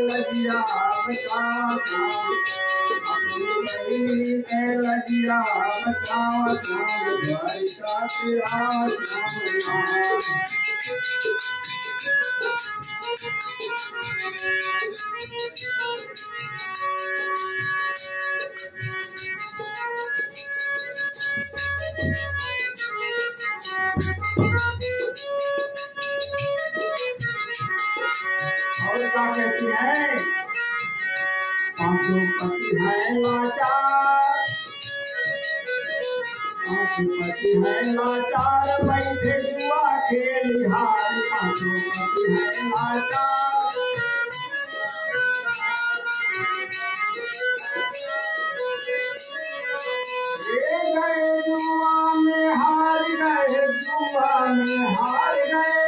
लगिया और क्या कहती है पांचों पति है लाचार पांचों पति है लाचार बैठे जुआ खेलिहार पांचों पति है लाचार गए जुआ में हार गए जुआ में हार गए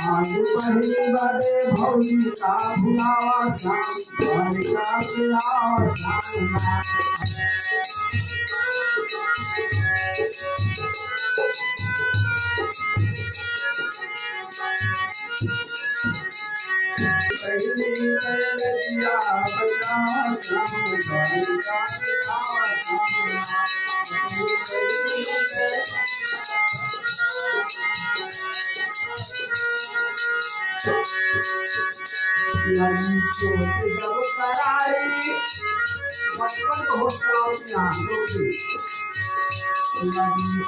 आज पहली बड़े भौजी का भुलावा शाम का पिलावा शाम पहली लगिया बचा शाम का पिलावा लगी चोट जब करारी बचपन बहुत लगी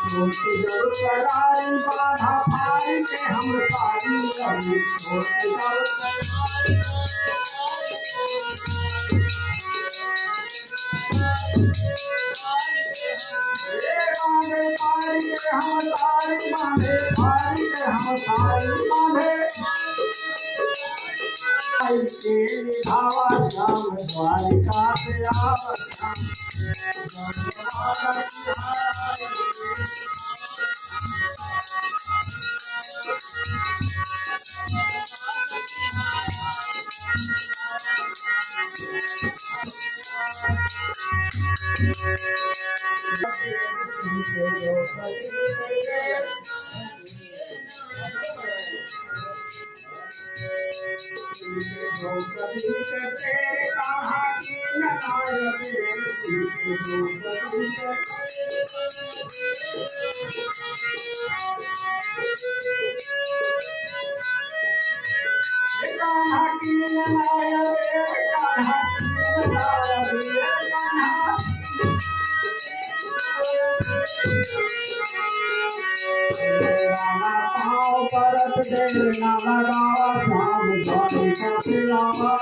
चोट जब करारी बाधा भाई के हम तारी लगी चोट जब धावा श्याम द्वारिका पे परत दे नागा राम द्वारिका पिलावा